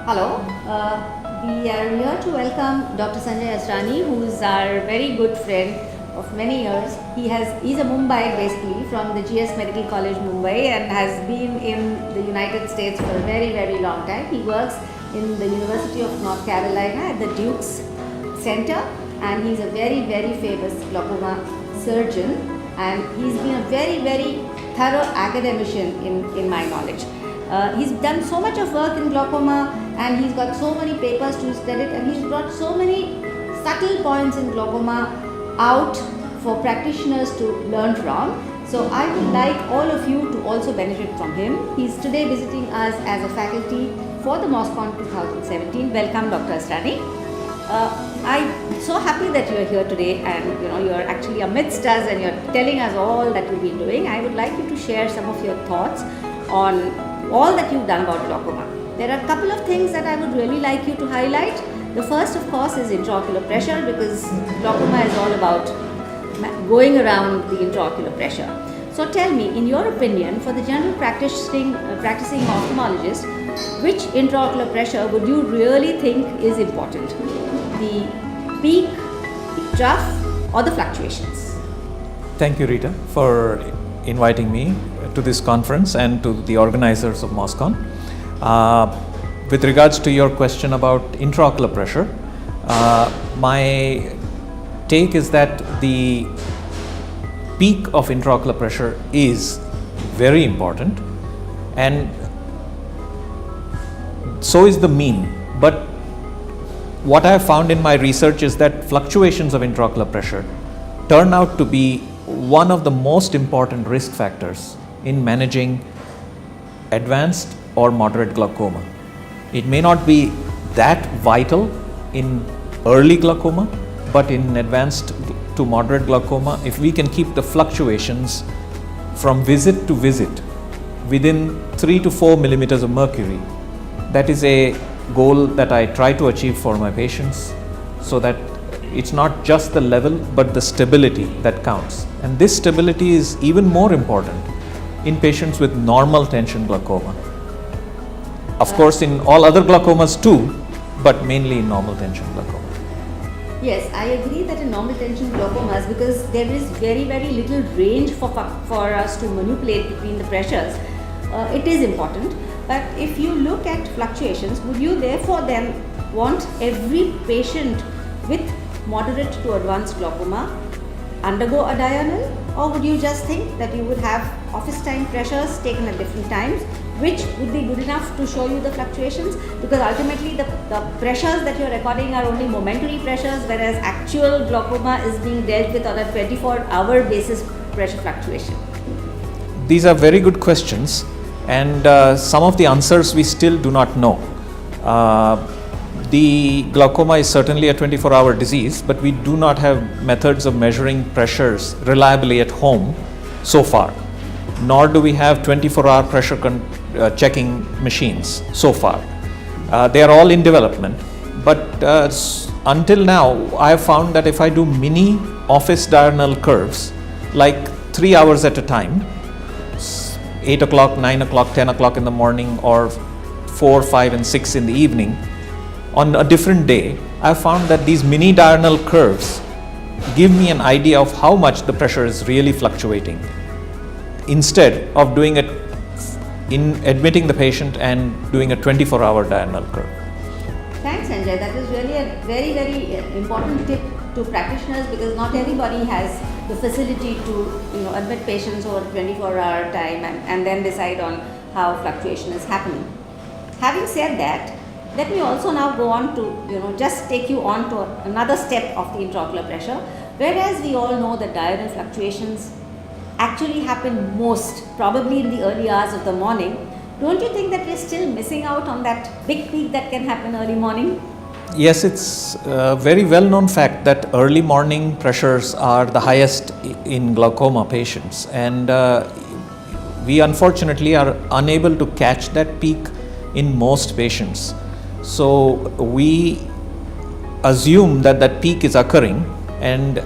Hello, we are here to welcome Dr. Sanjay Asrani, who is our very good friend of many years. He's a Mumbai basically from the GS Medical College Mumbai and has been in the United States for a very long time. He works in the University of North Carolina at the Duke's Center, and he's a very famous glaucoma surgeon, and he's been a very thorough academician in my knowledge. He's done so much of work in glaucoma, and he's got so many papers to his credit, and he's brought so many subtle points in glaucoma out for practitioners to learn from. So I would like all of you to also benefit from him. He's today visiting us as a faculty for the MOSCON 2017. Welcome, Dr. Asrani. I'm so happy that you're here today, and you're actually amidst us and you're telling us all that you've been doing. I would like you to share some of your thoughts on all that you've done about glaucoma. There are a couple of things that I would really like you to highlight. The first, of course, is intraocular pressure, because glaucoma is all about going around the intraocular pressure. So tell me, in your opinion, for the general practicing ophthalmologist, which intraocular pressure would you really think is important? The peak, the trough, or the fluctuations? Thank you, Rita, for inviting me to this conference and to the organizers of MOSCON. With regards to your question about intraocular pressure, my take is that the peak of intraocular pressure is very important, and so is the mean. But what I have found in my research is that fluctuations of intraocular pressure turn out to be one of the most important risk factors in managing advanced or moderate glaucoma. It may not be that vital in early glaucoma, but in advanced to moderate glaucoma, if we can keep the fluctuations from visit to visit within 3 to 4 millimeters of mercury, that is a goal that I try to achieve for my patients, so that it's not just the level but the stability that counts. And this stability is even more important in patients with normal tension glaucoma. Of course, in all other glaucomas too, but mainly in normal tension glaucoma. Yes, I agree that in normal tension glaucomas, because there is very little range for us to manipulate between the pressures, it is important. But if you look at fluctuations, would you therefore then want every patient with moderate to advanced glaucoma undergo a diurnal, or would you just think that you would have office time pressures taken at different times, which would be good enough to show you the fluctuations? Because ultimately the pressures that you're recording are only momentary pressures, whereas actual glaucoma is being dealt with on a 24-hour basis pressure fluctuation. These are very good questions, and some of the answers we still do not know. The glaucoma is certainly a 24-hour disease, but we do not have methods of measuring pressures reliably at home so far, nor do we have 24-hour pressure checking machines so far. They are all in development, but until now I have found that if I do mini office diurnal curves, like 3 hours at a time, 8 o'clock, 9 o'clock, 10 o'clock in the morning, or 4, 5 and 6 in the evening, on a different day, I found that these mini diurnal curves give me an idea of how much the pressure is really fluctuating, instead of doing it in admitting the patient and doing a 24-hour diurnal curve. Thanks, Sanjay. That is really a very important tip to practitioners, because not everybody has the facility to admit patients over 24-hour time and then decide on how fluctuation is happening. Having said that, let me also now go on to just take you on to another step of the intraocular pressure. Whereas we all know that diurnal fluctuations actually happen most probably in the early hours of the morning, don't you think that we're still missing out on that big peak that can happen early morning? Yes, it's a very well known fact that early morning pressures are the highest in glaucoma patients, and we unfortunately are unable to catch that peak in most patients. So we assume that peak is occurring, and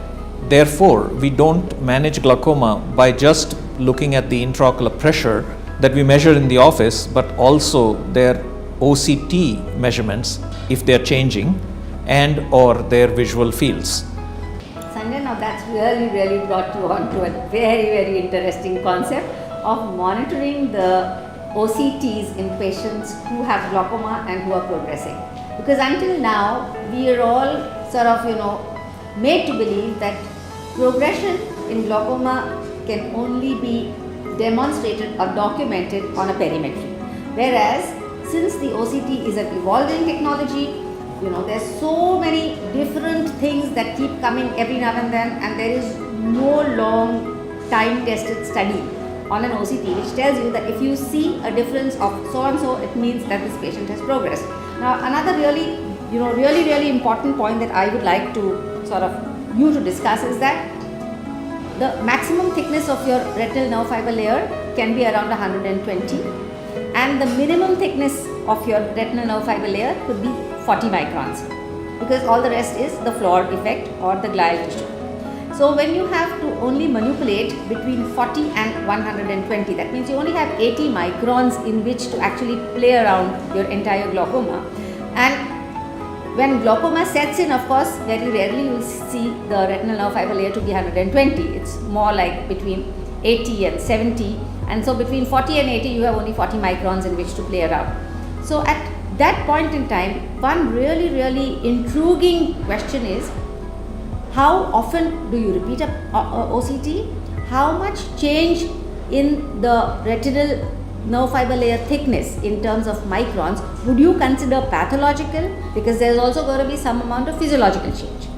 therefore we don't manage glaucoma by just looking at the intraocular pressure that we measure in the office, but also their OCT measurements if they are changing and or their visual fields. Sanjay, now that's really brought you on to a very interesting concept of monitoring the OCTs in patients who have glaucoma and who are progressing. Because until now, we are all sort of, made to believe that progression in glaucoma can only be demonstrated or documented on a perimetry. Whereas, since the OCT is an evolving technology, there's so many different things that keep coming every now and then, and there is no long time-tested study on an OCT which tells you that if you see a difference of so and so, it means that this patient has progressed. Now, another really important point that I would like to sort of you to discuss is that the maximum thickness of your retinal nerve fiber layer can be around 120, and the minimum thickness of your retinal nerve fiber layer could be 40 microns, because all the rest is the floor effect or the glial tissue. So when you have to only manipulate between 40 and 120, that means you only have 80 microns in which to actually play around your entire glaucoma. And when glaucoma sets in, of course, very rarely you will see the retinal nerve fiber layer to be 120. It's more like between 80 and 70. And so between 40 and 80, you have only 40 microns in which to play around. So at that point in time, one really intriguing question is, how often do you repeat a OCT? How much change in the retinal nerve fiber layer thickness in terms of microns would you consider pathological? Because there is also going to be some amount of physiological change.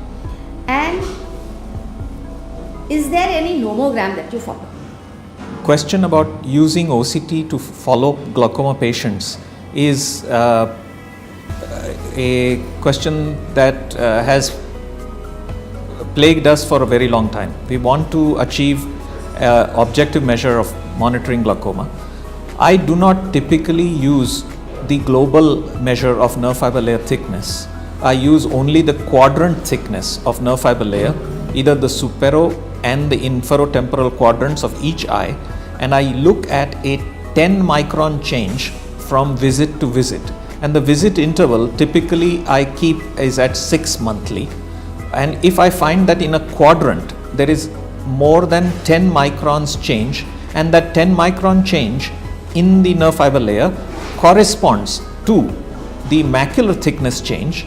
And is there any nomogram that you follow? Question about using OCT to follow glaucoma patients is a question that has plagued us for a very long time. We want to achieve objective measure of monitoring glaucoma. I do not typically use the global measure of nerve fiber layer thickness. I use only the quadrant thickness of nerve fiber layer, either the supero and the inferotemporal quadrants of each eye, and I look at a 10 micron change from visit to visit. And the visit interval typically I keep is at 6 monthly. And if I find that in a quadrant there is more than 10 microns change, and that 10 micron change in the nerve fiber layer corresponds to the macular thickness change,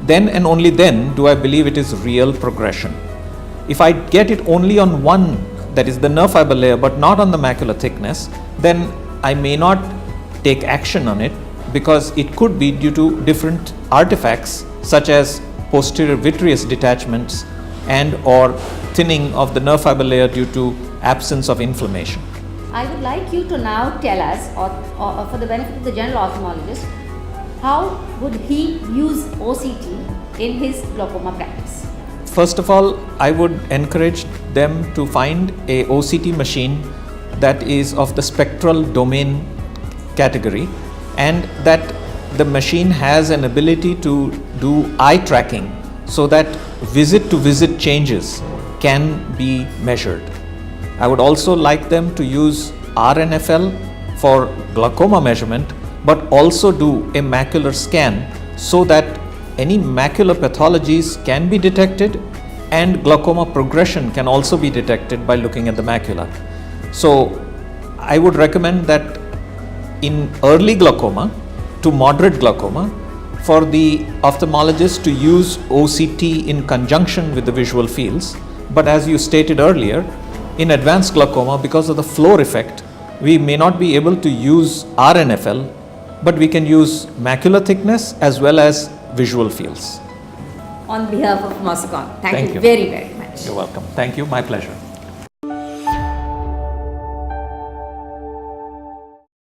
then and only then do I believe it is real progression. If I get it only on one, that is the nerve fiber layer, but not on the macular thickness, then I may not take action on it, because it could be due to different artifacts such as posterior vitreous detachments and or thinning of the nerve fiber layer due to absence of inflammation. I would like you to now tell us, or for the benefit of the general ophthalmologist, how would he use OCT in his glaucoma practice? First of all, I would encourage them to find a OCT machine that is of the spectral domain category, and that the machine has an ability to do eye tracking so that visit to visit changes can be measured. I would also like them to use RNFL for glaucoma measurement, but also do a macular scan so that any macular pathologies can be detected and glaucoma progression can also be detected by looking at the macula. So I would recommend that in early glaucoma to moderate glaucoma, for the ophthalmologist to use OCT in conjunction with the visual fields. But as you stated earlier, in advanced glaucoma, because of the floor effect, we may not be able to use RNFL, but we can use macular thickness as well as visual fields. On behalf of Moscon, thank you you very much. You're welcome. Thank you. My pleasure.